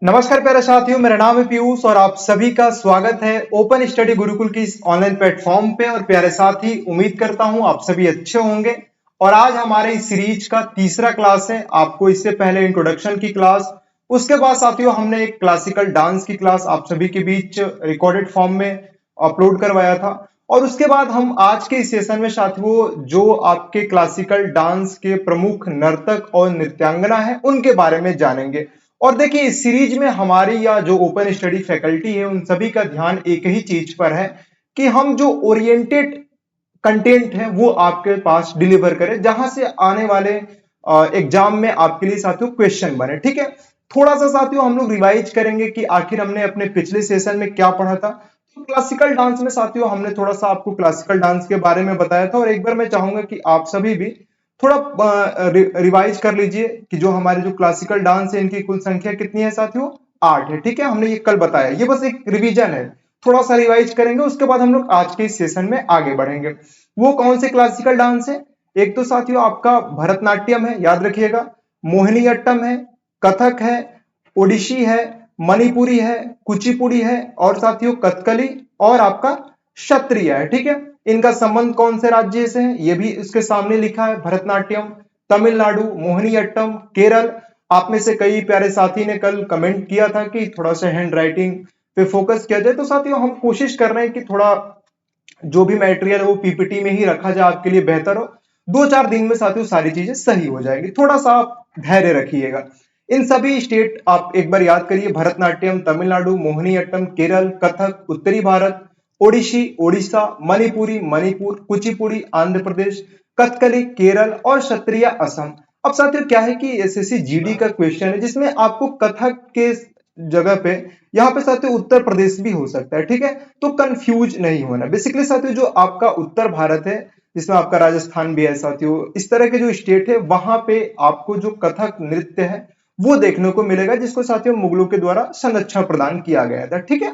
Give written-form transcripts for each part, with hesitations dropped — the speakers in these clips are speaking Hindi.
नमस्कार प्यारे साथियों, मेरा नाम है पीयूष और आप सभी का स्वागत है ओपन स्टडी गुरुकुल की इस ऑनलाइन प्लेटफॉर्म पे। और प्यारे साथी, उम्मीद करता हूं आप सभी अच्छे होंगे। और आज हमारे इस सीरीज का तीसरा क्लास है। आपको इससे पहले इंट्रोडक्शन की क्लास, उसके बाद साथियों हमने एक क्लासिकल डांस की क्लास आप सभी के बीच रिकॉर्डेड फॉर्म में अपलोड करवाया था। और उसके बाद हम आज के इस सेशन में साथियों जो आपके क्लासिकल डांस के प्रमुख नर्तक और नृत्यांगना है उनके बारे में जानेंगे। और देखिए, इस सीरीज में हमारी या जो ओपन स्टडी फैकल्टी है उन सभी का ध्यान एक ही चीज पर है कि हम जो ओरिएंटेड कंटेंट है वो आपके पास डिलीवर करें, जहां से आने वाले एग्जाम में आपके लिए साथियों क्वेश्चन बने। ठीक है, थोड़ा सा साथियों हम लोग रिवाइज करेंगे कि आखिर हमने अपने पिछले सेशन में क्या पढ़ा था। तो क्लासिकल डांस में साथियों हमने थोड़ा सा आपको क्लासिकल डांस के बारे में बताया था। और एक बार मैं चाहूंगा कि आप सभी भी थोड़ा रिवाइज कर लीजिए कि जो हमारे जो क्लासिकल डांस है इनकी कुल संख्या कितनी है साथियों, 8 है। ठीक है, हमने ये कल बताया, ये बस एक रिवीजन है। थोड़ा सा रिवाइज करेंगे, उसके बाद हम लोग आज के इस सेशन में आगे बढ़ेंगे। वो कौन से क्लासिकल डांस है? एक तो साथियों आपका भरतनाट्यम है, याद रखिएगा। मोहिनीअट्टम है, कथक है, ओडिशी है, मणिपुरी है, कुचिपुड़ी है, और साथियों कथकली और आपका क्षत्रिय है। ठीक है, इनका संबंध कौन से राज्य से है ये भी इसके सामने लिखा है। भरतनाट्यम तमिलनाडु, मोहिनीअट्टम केरल। आप में से कई प्यारे साथी ने कल कमेंट किया था कि थोड़ा सा हैंड राइटिंग पे फोकस किया जाए। तो साथियों हम कोशिश कर रहे हैं कि थोड़ा जो भी मटेरियल है वो पीपीटी में ही रखा जाए, आपके लिए बेहतर हो। 2-4 दिन में साथियों सारी चीजें सही हो जाएगी, थोड़ा सा आप धैर्य रखिएगा। इन सभी स्टेट आप एक बार याद करिए: भरतनाट्यम तमिलनाडु, मोहिनीअट्टम केरल, कथक उत्तरी भारत, ओडिशी ओडिशा, मणिपुरी मणिपुर, कुचिपुड़ी आंध्र प्रदेश, कथकली केरल और क्षत्रिय असम। अब साथियों क्या है कि एसएससी जीडी का क्वेश्चन है जिसमें आपको कथक के जगह पे यहाँ पे साथियों उत्तर प्रदेश भी हो सकता है। ठीक है, तो कंफ्यूज नहीं होना। बेसिकली साथियों जो आपका उत्तर भारत है, जिसमें आपका राजस्थान भी है साथियों, इस तरह के जो स्टेट है वहां पे आपको जो कथक नृत्य है वो देखने को मिलेगा, जिसको साथियों मुगलों के द्वारा संरक्षण प्रदान किया गया था। ठीक है,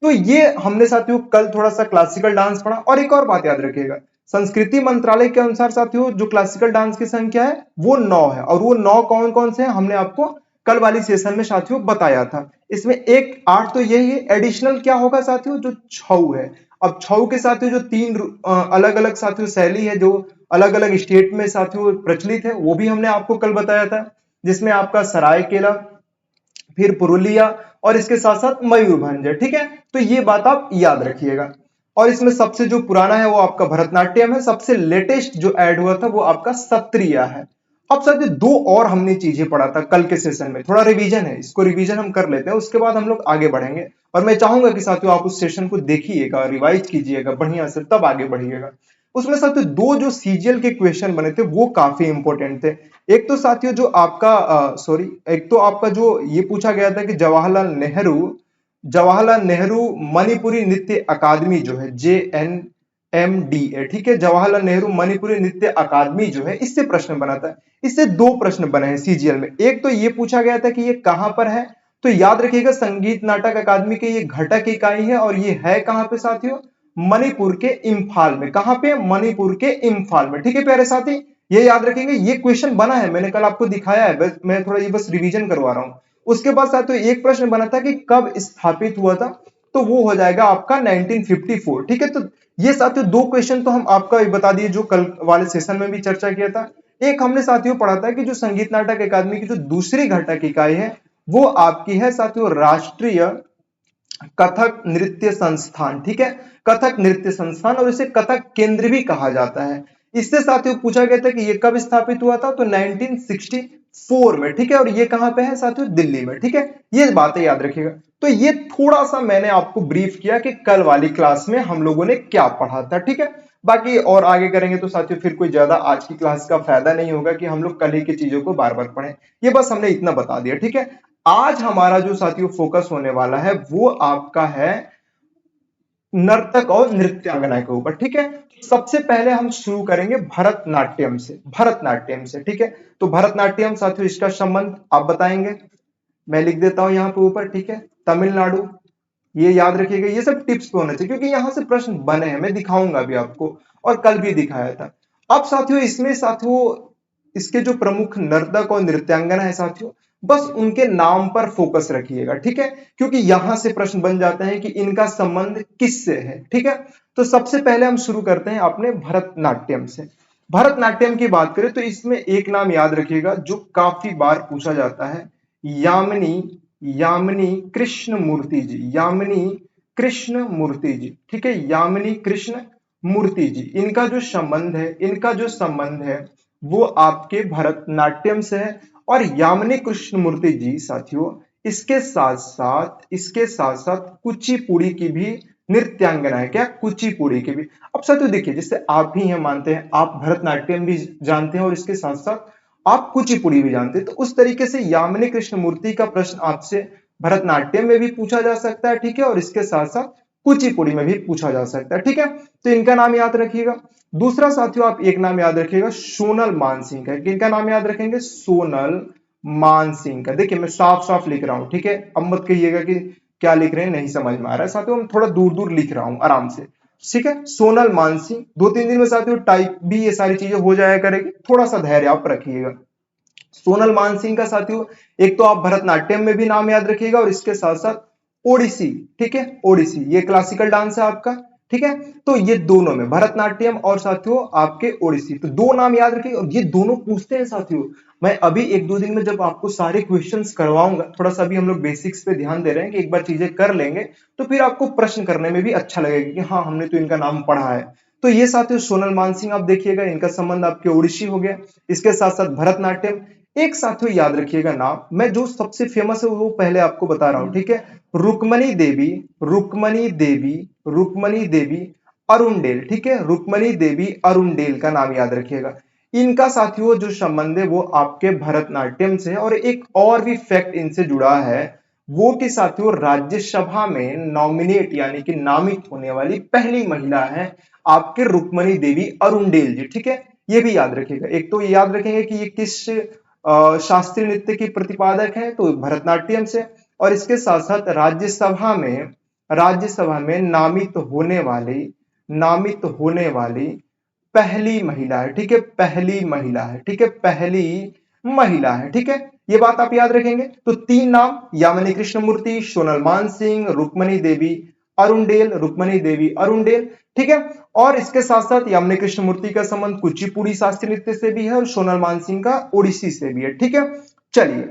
तो ये हमने साथियों कल थोड़ा सा क्लासिकल डांस पढ़ा। और एक और बात याद रखिएगा, संस्कृति मंत्रालय के अनुसार साथियों जो क्लासिकल डांस की संख्या है वो 9 है। और वो 9 कौन कौन से हैं हमने आपको कल वाली सेशन में साथियों बताया था। इसमें एक 8 तो यही है, एडिशनल क्या होगा साथियों, जो छऊ है। अब छऊ के साथियों जो तीन अलग अलग साथियों शैली है जो अलग अलग स्टेट में साथियों प्रचलित है, वो भी हमने आपको कल बताया था, जिसमें आपका सरायकेला, फिर पुरुलिया और इसके साथ साथ मयूरभंज है। ठीक है, तो ये बात आप याद रखिएगा। और इसमें सबसे जो पुराना है वो आपका भरतनाट्यम है, सबसे लेटेस्ट जो ऐड हुआ था वो आपका सत्रिय है। अब साथियों दो और हमने चीजें पढ़ा था कल के सेशन में, थोड़ा रिवीजन है, इसको रिवीजन हम कर लेते हैं, उसके बाद हम लोग आगे बढ़ेंगे। और मैं चाहूंगा कि साथियों आप उस सेशन को देखिएगा, रिवाइज कीजिएगा बढ़िया से, तब आगे बढ़िएगा। उसमें साथियों दो जो सीजीएल के क्वेश्चन बने थे वो काफी इंपॉर्टेंट थे। एक तो साथियों जो आपका एक तो आपका जो ये पूछा गया था कि जवाहरलाल नेहरू मणिपुरी नृत्य अकादमी जो है JNMDA, ठीक है, जवाहरलाल नेहरू मणिपुरी नृत्य अकादमी जो है, इससे प्रश्न बना था। इससे दो प्रश्न बने हैं सीजीएल में। एक तो ये पूछा गया था कि ये कहां पर है, तो याद रखिएगा संगीत नाटक अकादमी के ये घटक इकाई है। और ये है कहां पे साथियों, मणिपुर के इम्फाल में। कहां पे, मणिपुर के इम्फाल में। ठीक है प्यारे साथी, ये याद रखेंगे, ये क्वेश्चन बना है, मैंने कल आपको दिखाया है, मैं थोड़ा ये बस रिवीजन करवा रहा हूं। उसके बाद साथियों एक प्रश्न बना था कि कब स्थापित हुआ था, तो वो हो जाएगा आपका 1954। ठीक है, तो ये साथियों दो क्वेश्चन तो हम आपका बता दिए जो कल वाले सेशन में भी चर्चा किया था। एक हमने साथियों पढ़ा था कि जो संगीत नाटक अकादमी की जो दूसरी घटक इकाई है वो आपकी है साथियों राष्ट्रीय कथक नृत्य संस्थान। ठीक है, कथक नृत्य संस्थान, और इसे कथक केंद्र भी कहा जाता है। इससे साथियों पूछा गया था कि ये कब स्थापित हुआ था, तो 1964 में। ठीक है, और ये कहां पे है साथियों, दिल्ली में। ठीक है, ये बातें याद रखिएगा। तो ये थोड़ा सा मैंने आपको ब्रीफ किया कि कल वाली क्लास में हम लोगों ने क्या पढ़ा था। ठीक है, बाकी और आगे करेंगे तो साथियों फिर कोई ज्यादा आज की क्लास का फायदा नहीं होगा कि हम लोग कल ही की चीजों को बार बार पढ़ें। ये बस हमने इतना बता दिया। ठीक है, आज हमारा जो साथियों फोकस होने वाला है वो आपका है नर्तक और नृत्यांगना के ऊपर। ठीक है, सबसे पहले हम शुरू करेंगे भरतनाट्यम से। भरतनाट्यम से, ठीक है, तो भरतनाट्यम साथियों इसका संबंध आप बताएंगे, मैं लिख देता हूं यहां पे ऊपर। ठीक है, तमिलनाडु, ये याद रखिएगा, ये सब टिप्स पे होना चाहिए क्योंकि यहां से प्रश्न बने हैं, मैं दिखाऊंगा भी आपको, और कल भी दिखाया था। अब साथियों इसमें साथियों इसके जो प्रमुख नर्तक और नृत्यांगना है साथियों बस उनके नाम पर फोकस रखिएगा, ठीक है, क्योंकि यहां से प्रश्न बन जाते हैं कि इनका संबंध किससे है, ठीक है। तो सबसे पहले हम शुरू करते हैं अपने भरतनाट्यम से। भरतनाट्यम की बात करें तो इसमें एक नाम याद रखिएगा जो काफी बार पूछा जाता है, यामिनी यामिनी कृष्ण मूर्ति जी, यामिनी कृष्ण मूर्ति जी, ठीक है, यामिनी कृष्ण मूर्ति जी। इनका जो संबंध है वो आपके भरतनाट्यम से है। और यामिनी कृष्ण मूर्ति जी साथियों इसके साथ साथ कुचिपुड़ी की भी नृत्यांगना है। क्या? कुचिपुड़ी की भी। अब साथियों देखिए, जैसे आप भी हैं मानते हैं, आप भरतनाट्यम भी जानते हैं और इसके साथ साथ आप कुचिपुड़ी भी जानते हैं, तो उस तरीके से यामिनी कृष्ण मूर्ति का प्रश्न आपसे भरतनाट्यम में भी पूछा जा सकता है, ठीक है, और इसके साथ साथ कुचिपुड़ी में भी पूछा जा सकता है, ठीक है। तो इनका नाम याद रखिएगा। दूसरा साथियों आप एक नाम याद रखिएगा सोनल मानसिंह का। किनका नाम याद रखेंगे? सोनल मानसिंह का। देखिए मैं साफ साफ लिख रहा हूं, ठीक है, अब मत कहिएगा कि क्या लिख रहे हैं नहीं समझ में आ रहा है। साथियों मैं थोड़ा दूर दूर लिख रहा हूं आराम से, ठीक है। सोनल मानसिंह, 2-3 दिन में साथियों टाइप भी ये सारी चीजें हो जाया करेगी, थोड़ा सा धैर्य आप रखिएगा। सोनल मानसिंह का साथियों एक तो आप भरतनाट्यम में भी नाम याद रखिएगा और इसके साथ साथ ओडिसी, ठीक है, ओडिसी ये क्लासिकल डांस है आपका, ठीक है। तो ये दोनों में भरतनाट्यम और साथियों आपके ओडिसी, तो दो नाम याद रखिए। और ये दोनों पूछते हैं साथियों, मैं अभी 1-2 दिन में जब आपको सारे क्वेश्चंस करवाऊंगा, थोड़ा सा भी हम लोग बेसिक्स पे ध्यान दे रहे हैं कि एक बार चीजें कर लेंगे तो फिर आपको प्रश्न करने में भी अच्छा लगेगा कि हाँ हमने तो इनका नाम पढ़ा है। तो ये साथियों सोनल मानसिंह आप देखिएगा, इनका संबंध आपके ओडिसी हो गया। इसके साथ साथ भरतनाट्यम। एक साथियों याद रखिएगा नाम, मैं जो सबसे फेमस है वो पहले आपको बता रहा हूं, ठीक है। रुक्मणी देवी, रुक्मणी देवी, रुक्मणी देवी अरुणडेल, ठीक है, रुक्मणी देवी अरुणडेल का नाम याद रखिएगा। इनका साथियों जो संबंध है वो आपके भरतनाट्यम से है। और एक और भी फैक्ट इनसे जुड़ा है, वो कि साथियों राज्यसभा में नॉमिनेट यानी कि नामित होने वाली पहली महिला है आपके रुक्मणी देवी अरुणडेल जी, ठीक है। ये भी याद रखिएगा। एक तो ये याद रखेंगे कि ये किस शास्त्रीय नृत्य की प्रतिपादक है, तो भरतनाट्यम से। और इसके साथ साथ राज्यसभा में नामित होने वाली पहली महिला है, ठीक है, पहली महिला है, ठीक है, पहली महिला है, ठीक है। ये बात आप याद रखेंगे। तो 3 नाम, यामिनी कृष्णमूर्ति, सोनल मानसिंह, रुक्मणी देवी अरुणडेल, रुक्मणी देवी अरुणडेल, ठीक है। और इसके साथ साथ यामिनी कृष्णमूर्ति का संबंध कुचिपुड़ी शास्त्रीय नृत्य से भी है और सोनल मानसिंह का ओडिसी से भी है, ठीक है। चलिए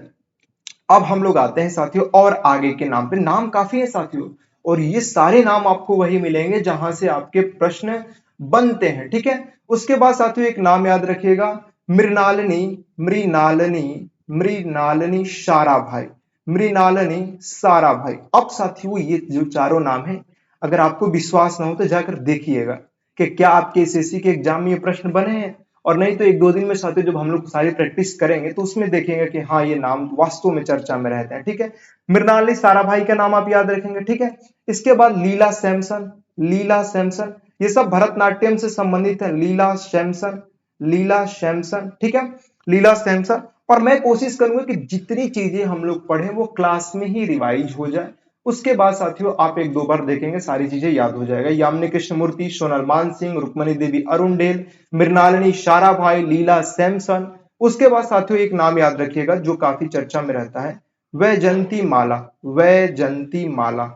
अब हम लोग आते हैं साथियों और आगे के नाम पे। नाम काफी है साथियों, और ये सारे नाम आपको वही मिलेंगे जहां से आपके प्रश्न बनते हैं, ठीक है। उसके बाद साथियों एक नाम याद रखिएगा, मृणालिनी, मृणालिनी, मृणालिनी साराभाई, मृणालिनी साराभाई। अब साथियों ये जो चारों नाम है, अगर आपको विश्वास ना हो तो जाकर देखिएगा कि क्या आपके एसएससी के एग्जाम में ये प्रश्न बने हैं। और नहीं तो 1-2 दिन में साथियों जब हम लोग सारी प्रैक्टिस करेंगे तो उसमें देखेंगे कि हाँ ये नाम वास्तव में चर्चा में रहते हैं, ठीक है। मृणालिनी साराभाई का नाम आप याद रखेंगे, ठीक है। इसके बाद लीला सैमसन, लीला सैमसन, ये सब भरतनाट्यम से संबंधित है। लीला सैमसन, लीला सैमसन, ठीक है, लीला सैमसन। और मैं कोशिश करूंगा कि जितनी चीजें हम लोग पढ़े वो क्लास में ही रिवाइज हो जाए। उसके बाद साथियों आप 1-2 बार देखेंगे सारी चीजें याद हो जाएगा। यामिनी कृष्णमूर्ति, सोनल मानसिंह, रुक्मणी देवी अरुणडेल, मृणालिनी साराभाई, लीला सैमसन। उसके बाद साथियों एक नाम याद रखिएगा जो काफी चर्चा में रहता है, वैजंती माला, वैजंती माला,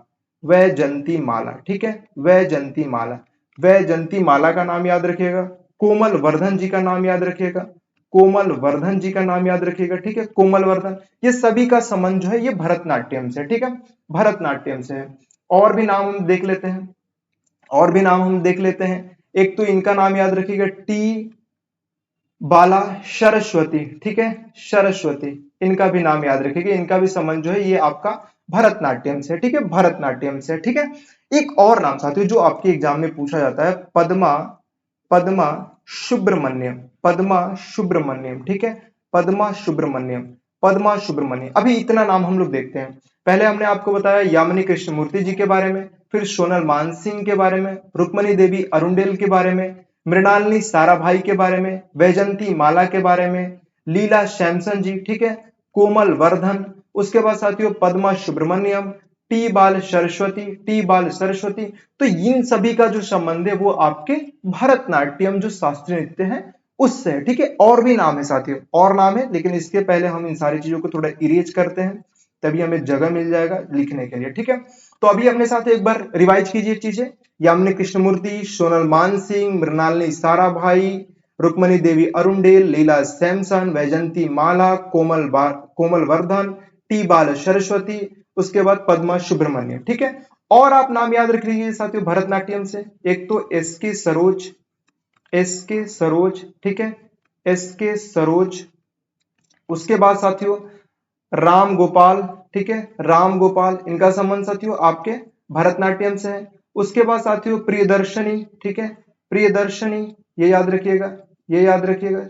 वैजंती माला, ठीक है, वैजंती माला, वैजंती माला का नाम याद रखिएगा। कोमल वर्धन जी का नाम याद रखिएगा, कोमल वर्धन जी का नाम याद रखिएगा, ठीक है, कोमल वर्धन। ये सभी का संबंध जो है ये भरतनाट्यम से, ठीक है, भरतनाट्यम से है। और भी नाम हम देख लेते हैं, और भी नाम हम देख लेते हैं। एक तो इनका नाम याद रखिएगा, टी बाला सरस्वती, ठीक है, सरस्वती, इनका भी नाम याद रखिएगा। इनका भी संबंध जो है ये आपका भरतनाट्यम से, ठीक है, भरतनाट्यम से, ठीक है। एक और नाम साथियों जो आपके एग्जाम में पूछा जाता है, पद्मा, पद्मा सुब्रमण्यम, पद्मा सुब्रमण्यम, ठीक है, पद्मा सुब्रमण्यम, पद्मा सुब्रमण्यम। अभी इतना नाम हम लोग देखते हैं। पहले हमने आपको बताया यामिनी कृष्णमूर्ति जी के बारे में, फिर सोनल मानसिंह के बारे में, रुक्मणी देवी अरुणडेल के बारे में, मृणालिनी साराभाई के बारे में, वैजंती माला के बारे में, लीला सैमसन जी, ठीक है, कोमल वर्धन। उसके बाद साथियों पद्मा सुब्रमण्यम, टी बाल सरस्वती, टी बाल सरस्वती। तो इन सभी का जो संबंध है वो आपके भरतनाट्यम जो शास्त्रीय नृत्य है उससे है, ठीक है। और भी नाम है साथियों, और नाम है, लेकिन इसके पहले हम इन सारी चीजों को थोड़ा इरेज करते हैं, तभी हमें जगह मिल जाएगा लिखने के लिए, ठीक है। तो अभी अपने साथ एक बार रिवाइज कीजिए चीजें। यामिनी कृष्णमूर्ति, सोनल मान सिंह, मृणालिनी साराभाई, रुक्मणी देवी अरुणडेल, लीला सैमसन, वैजंती माला, कोमल वर्धन, टी बाल सरस्वती, उसके बाद पद्मा सुब्रमण्यम, ठीक है। और आप नाम याद रख लीजिए साथियों भरतनाट्यम से, एक तो एस के सरोज, ठीक है, एस के सरोज। उसके बाद साथियों राम गोपाल, ठीक है, राम गोपाल, इनका संबंध साथियों आपके भरतनाट्यम से है। उसके बाद साथियों प्रियदर्शनी, ठीक है, प्रियदर्शनी, ये याद रखिएगा, ये याद रखिएगा,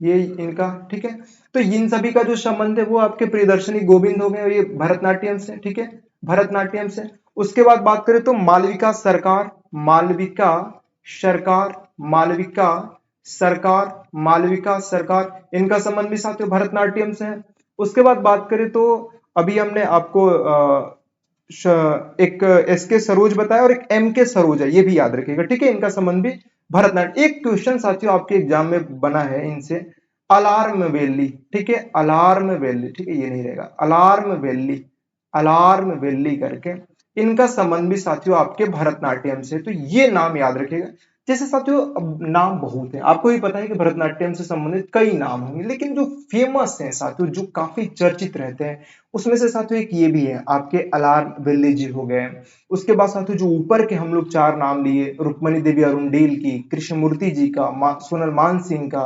ये इनका, ठीक है। तो इन सभी का जो संबंध है वो आपके प्रियदर्शनी गोविंद हो गए, और ये भरतनाट्यम से, ठीक है, भरतनाट्यम से। उसके बाद बात करें तो मालविका सरकार, मालविका सरकार, मालविका सरकार, मालविका सरकार, इनका संबंध भी साथियों भरतनाट्यम से है। उसके बाद बात करें तो अभी हमने आपको एक एस के सरोज बताया और एक एम के सरोज है, ये भी याद रखिएगा, ठीक है, इनका संबंध भी भरतनाट्यम। एक क्वेश्चन साथियों आपके एग्जाम में बना है इनसे, अलार्म वैली, ठीक है, अलार्म वैली, ठीक है, ये नहीं रहेगा, अलार्म वैली, अलार्म वैली करके, इनका संबंध भी साथियों आपके भरतनाट्यम से। तो ये नाम याद रखिएगा। जैसे साथियों अब नाम बहुत है, आपको भी पता है कि भरतनाट्यम से संबंधित कई नाम होंगे, लेकिन जो फेमस हैं साथियों, जो काफी चर्चित रहते हैं, उसमें से साथियों एक ये भी है आपके अलार्म वैली जी हो गए। उसके बाद साथियों जो ऊपर के हम लोग चार नाम लिए, रुक्मणी देवी अरुणडेल की, कृष्णमूर्ति जी का, सोनल मान सिंह का,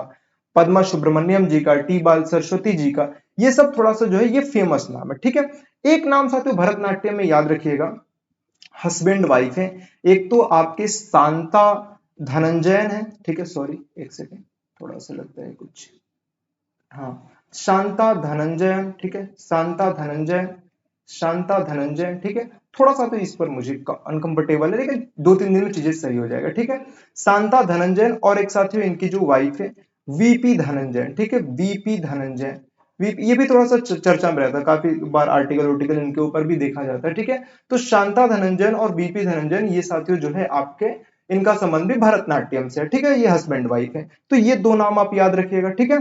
पद्मा सुब्रमण्यम जी का, टी बाल सरस्वती जी का, ये सब थोड़ा सा जो है ये फेमस नाम है, ठीक है। एक नाम साथियों भरतनाट्यम में याद रखिएगा, हस्बैंड वाइफ है। एक तो आपके शांता धनंजयन है, ठीक है, सॉरी एक सेकेंड, थोड़ा सा लगता है कुछ, हाँ, शांता धनंजयन, ठीक है, शांता धनंजयन, शांता धनंजयन, ठीक है। थोड़ा सा तो इस पर मुझे अनकंफर्टेबल है, लेकिन 2-3 दिन में चीजें सही हो जाएगा, ठीक है। शांता धनंजयन, और एक साथियों इनकी जो वाइफ है वीपी धनंजयन, ठीक है, वीपी धनंजयन, ये भी थोड़ा सा चर्चा में रहता है, काफी बार आर्टिकल इनके ऊपर भी देखा जाता है, ठीक है। तो शांता धनंजयन और वीपी धनंजयन, ये साथियों जो है आपके, इनका संबंध भी भरतनाट्यम से है, ठीक है, ये हस्बैंड वाइफ है। तो ये दो नाम आप याद रखिएगा, ठीक है।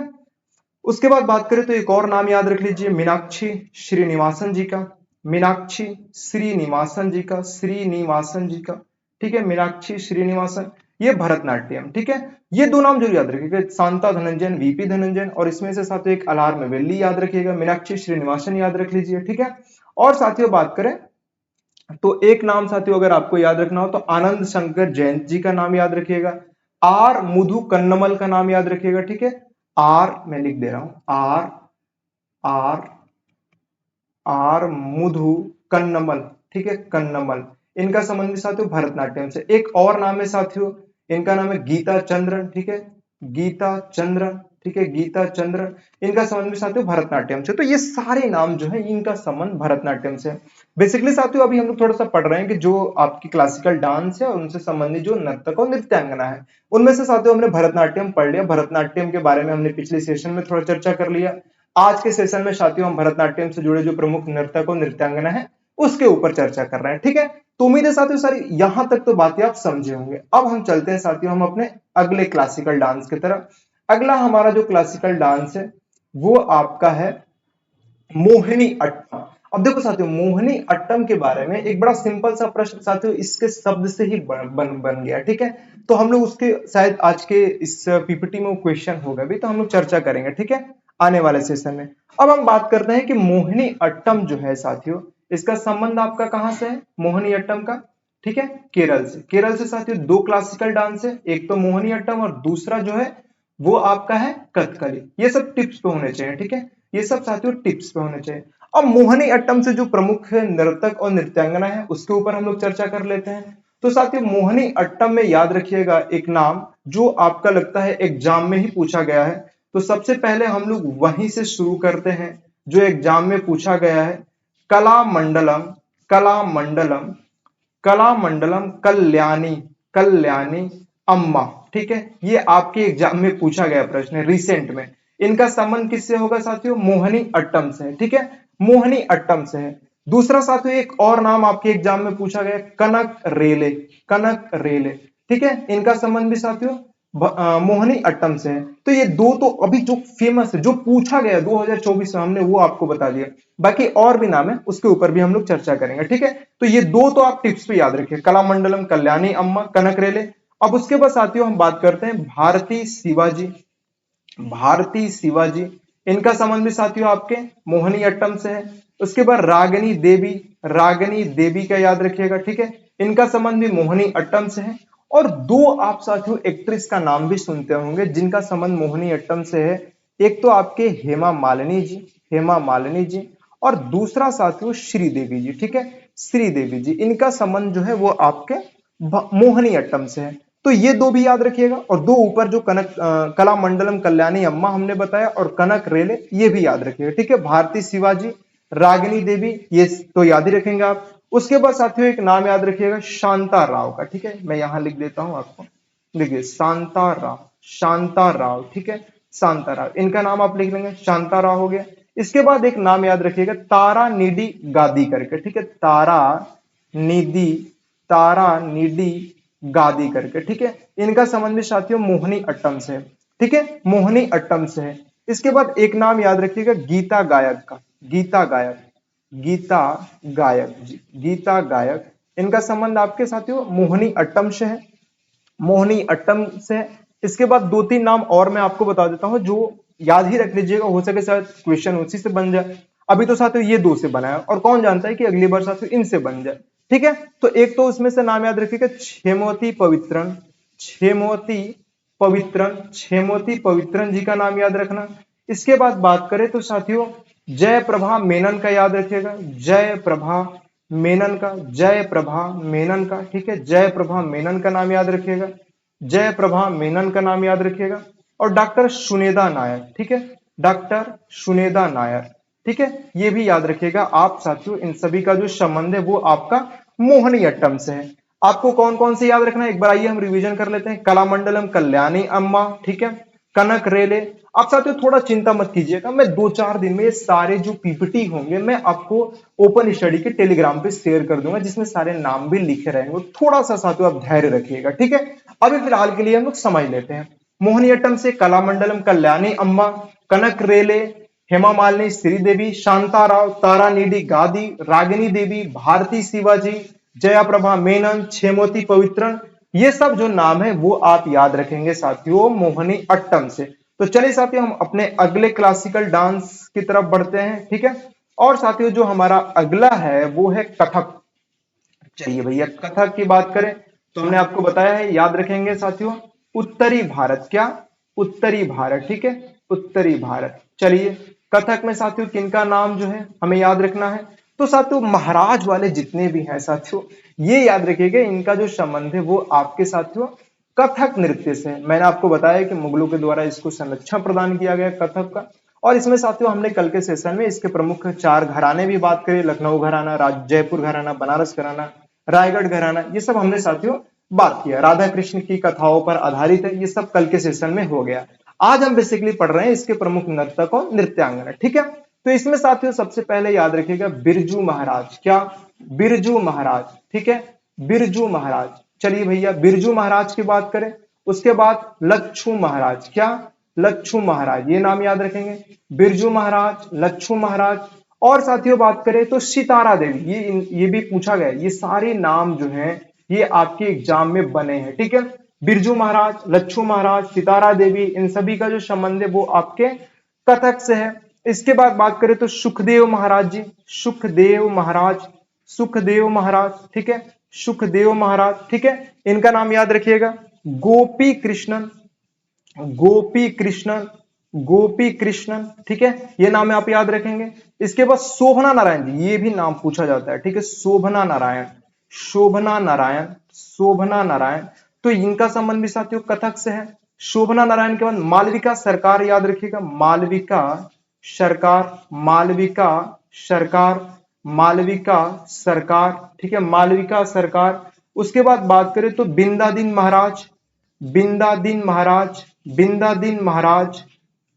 उसके बाद बात करें तो एक और नाम याद रख लीजिए, मीनाक्षी श्रीनिवासन जी का, मीनाक्षी श्रीनिवासन जी का, श्रीनिवासन जी का, ठीक है, मीनाक्षी श्रीनिवासन, ये भरतनाट्यम, ठीक है। ये दो नाम जरूर याद रखिएगा, शांता धनंजन, वीपी धनंजन, और इसमें से साथियों एक अलार्म वैली याद रखिएगा, मीनाक्षी श्रीनिवासन याद रख लीजिए, ठीक है। और साथियों बात करें तो एक नाम साथियों अगर आपको याद रखना हो तो आनंद शंकर जयंत जी का नाम याद रखिएगा, आर मुधु कन्नमल का नाम याद रखिएगा, ठीक है, आर मैं लिख दे रहा हूं, आर आर आर मुधु कन्नमल, ठीक है, कन्नमल, इनका संबंध भी साथियों भरतनाट्यम से। एक और नाम है साथियों, इनका नाम है गीता चंद्रन, ठीक है, गीता चंद्रन, ठीक है, गीता चंद्रन, इनका संबंध भी साथियों भरतनाट्यम से। तो ये सारे नाम जो है इनका संबंध भरतनाट्यम से। बेसिकली साथियों अभी हम लोग थोड़ा सा पढ़ रहे हैं कि जो आपकी क्लासिकल डांस है और उनसे संबंधित जो नर्तक और नृत्यांगना है, उनमें से साथियों हमने भरतनाट्यम पढ़ लिया, भरतनाट्यम के बारे में हमने पिछले सेशन में थोड़ा चर्चा कर लिया। आज के सेशन में साथियों हम भरतनाट्यम से जुड़े जो प्रमुख नर्तक और नृत्यांगना है उसके ऊपर चर्चा कर रहे हैं, ठीक है। तो उम्मीद है साथियों सारी यहां तक तो बातें आप समझे होंगे। अब हम चलते हैं साथियों हम अपने अगले क्लासिकल डांस की तरफ। अगला हमारा जो क्लासिकल डांस है वो आपका है मोहिनी अट्टम। अब देखो साथियों मोहिनी अट्टम के बारे में एक बड़ा सिंपल सा प्रश्न साथियों इसके शब्द से ही बन गया, ठीक है। तो हम लोग उसके शायद आज के इस पीपीटी में क्वेश्चन होगा भी, तो हम लोग चर्चा करेंगे, ठीक है, आने वाले सेशन में। अब हम बात करते हैं कि मोहिनी अट्टम जो है साथियों, इसका संबंध आपका कहां से है, मोहिनी अट्टम का, ठीक है, केरल से। केरल से साथियों दो क्लासिकल डांस है, एक तो मोहिनी अट्टम और दूसरा जो है वो आपका है कथकली। ये सब टिप्स पे होने चाहिए, ठीक है, ये सब साथियों टिप्स पे होने चाहिए। अब मोहिनी अट्टम से जो प्रमुख नर्तक और नृत्यांगना है उसके ऊपर हम लोग चर्चा कर लेते हैं। तो साथियों मोहिनी अट्टम में याद रखिएगा एक नाम जो आपका लगता है एग्जाम में ही पूछा गया है, तो सबसे पहले हम लोग वहीं से शुरू करते हैं जो एग्जाम में पूछा गया है, कला मंडलम, कला मंडलम, कला मंडलम कल्याणी, कल्याणी अम्मा, ठीक है, ये आपके एग्जाम में पूछा गया प्रश्न है रिसेंट में। इनका संबंध किससे होगा साथियों, मोहिनी अट्टम से, ठीक है, मोहिनी अट्टम से है। दूसरा साथियों एक और नाम आपके एग्जाम में पूछा गया, कनक रेले, कनक रेले, ठीक है, इनका संबंध भी साथियों मोहिनी अट्टम से है। तो ये दो तो अभी जो फेमस है, जो पूछा गया 2024 में, हमने वो आपको बता दिया। बाकी और भी नाम है, उसके ऊपर भी हम लोग चर्चा करेंगे, ठीक है। तो ये दो तो आप टिप्स पे याद रखिए, कलामंडलम, कल्याणी अम्मा, कनक रेले। अब उसके बाद साथियों हम बात करते हैं भारती शिवाजी। भारती शिवाजी, इनका संबंध भी साथियों आपके मोहिनी अट्टम से है। उसके बाद रागिनी देवी, रागिनी देवी का याद रखिएगा, ठीक है। इनका संबंध भी मोहिनी अट्टम से है। और दो आप साथियों एक्ट्रेस का नाम भी सुनते होंगे जिनका संबंध मोहिनी अट्टम से है। एक तो आपके हेमा मालिनी जी, हेमा मालिनी जी, और दूसरा साथियों श्रीदेवी जी, ठीक है। श्रीदेवी जी, इनका संबंध जो है वो आपके मोहिनी अट्टम से है। तो ये दो भी याद रखिएगा। और दो ऊपर जो कलामंडलम, कल्याणी अम्मा हमने बताया, और कनक रेले, ये भी याद रखिएगा, ठीक है। भारती शिवाजी, रागिनी देवी, ये तो याद ही रखेंगे आप। उसके बाद साथियों एक नाम याद रखिएगा शांता राव का, ठीक है। मैं यहां लिख देता हूं आपको, लिखिए शांता राव, शांता राव, ठीक है। शांता राव, इनका नाम आप लिख लेंगे, शांता राव हो गया। इसके बाद एक नाम याद रखिएगा तारा निधि गादी करके, ठीक है। तारा निधि, तारा निधि गादी करके, ठीक है। इनका संबंध भी साथियों मोहिनी अट्टम से है, ठीक है, मोहिनी अट्टम से है। इसके बाद एक नाम याद रखिएगा गीता गायक का, गीता गायक, गीता गायक जी, गीता गायक। इनका संबंध आपके साथियों मोहिनी अट्टम से है, मोहिनी अट्टम से है। इसके बाद दो तीन नाम और मैं आपको बता देता हूं जो याद ही रख लीजिएगा, हो सके शायद क्वेश्चन उसी से बन जाए। अभी तो साथियों ये दो से बना है, और कौन जानता है कि अगली बार साथियों इनसे बन जाए, ठीक है। तो एक तो उसमें से नाम याद रखिएगा क्षेमवती पवित्रन, क्षेमवती पवित्रन, क्षेमवती पवित्रन जी का नाम याद रखना। इसके बाद बात करें तो साथियों जय प्रभा मेनन का याद रखिएगा, जय प्रभा मेनन का, जय प्रभा मेनन का, ठीक है। जय प्रभा मेनन का नाम याद रखिएगा, जय प्रभा मेनन का नाम याद रखिएगा। और डॉक्टर सुनेदा नायर, ठीक है, डॉक्टर सुनेदा नायर, ठीक है। ये भी याद रखिएगा आप साथियों, इन सभी का जो संबंध है वो आपका मोहिनी अट्टम से है। आपको कौन कौन से याद रखना है एक बार आइए हम रिवीजन कर लेते हैं। कलामंडलम, कल्याणी अम्मा, ठीक है, कनक रेले। आप साथियों थोड़ा चिंता मत कीजिएगा, मैं 2-4 दिन में ये सारे जो पीपीटी होंगे मैं आपको ओपन स्टडी के टेलीग्राम पे शेयर कर दूंगा, जिसमें सारे नाम भी लिखे रहेंगे। थोड़ा सा साथियों आप धैर्य रखिएगा, ठीक है। अभी फिलहाल के लिए हम लोग समझ लेते हैं। मोहिनीअट्टम से कलामंडलम, कल्याणी अम्मा, कनक रेले, हेमा मालिनी, श्रीदेवी, शांता राव, तारा निधि गादी, रागिनी देवी, भारती शिवाजी, जया प्रभा मेनन, क्षेमवती पवित्रन, ये सब जो नाम है वो आप याद रखेंगे साथियों मोहिनी अट्टम से। तो चलिए साथियों हम अपने अगले क्लासिकल डांस की तरफ बढ़ते हैं, ठीक है। और साथियों जो हमारा अगला है वो है कथक। चलिए भैया कथक की बात करें तो हमने आपको बताया है, याद रखेंगे साथियों उत्तरी भारत, क्या उत्तरी भारत, ठीक है, उत्तरी भारत। चलिए कथक में साथियों किनका नाम जो है हमें याद रखना है, तो साथियों महाराज वाले जितने भी हैं साथियों ये याद रखिएगा, इनका जो संबंध है वो आपके साथियों कथक नृत्य से। मैंने आपको बताया कि मुगलों के द्वारा इसको संरक्षण प्रदान किया गया कथक का। और इसमें साथियों हमने कल के सेशन में इसके प्रमुख 4 घराने भी बात करी, लखनऊ घराना, जयपुर घराना, बनारस घराना, रायगढ़ घराना, ये सब हमने साथियों बात किया। राधा कृष्ण की कथाओं पर आधारित है, ये सब कल के सेशन में हो गया। आज हम बेसिकली पढ़ रहे हैं इसके प्रमुख नर्तक और नृत्यांगना, ठीक है। तो इसमें साथियों सबसे पहले याद रखिएगा बिरजू महाराज, क्या बिरजू महाराज, ठीक है, बिरजू महाराज। चलिए भैया बिरजू महाराज की बात करें, उसके बाद लच्छू महाराज, क्या लच्छू महाराज, ये नाम याद रखेंगे, बिरजू महाराज, लच्छू महाराज। और साथियों बात करें तो सितारा देवी, ये भी पूछा गया, ये सारे नाम जो हैं ये आपके एग्जाम में बने हैं, ठीक है। बिरजू महाराज, लच्छू महाराज, सितारा देवी, इन सभी का जो संबंध है वो आपके कथक से है। इसके बाद बात करें तो सुखदेव महाराज जी, सुखदेव महाराज, सुखदेव महाराज, ठीक है, सुखदेव महाराज, ठीक है। इनका नाम याद रखिएगा गोपी कृष्णन, गोपी कृष्णन, गोपी कृष्णन, ठीक है, ये नाम आप याद रखेंगे। इसके बाद शोभना नारायण जी, ये भी नाम पूछा जाता है, ठीक है, शोभना नारायण, शोभना नारायण, शोभना नारायण। तो इनका संबंध भी साथियों कथक से है। शोभना नारायण के बाद मालविका सरकार याद रखिएगा, मालविका सरकार, मालविका सरकार, मालविका सरकार, ठीक है, मालविका सरकार। उसके बाद बात करें तो बिंदादीन महाराज, बिंदादीन महाराज, बिंदादीन महाराज,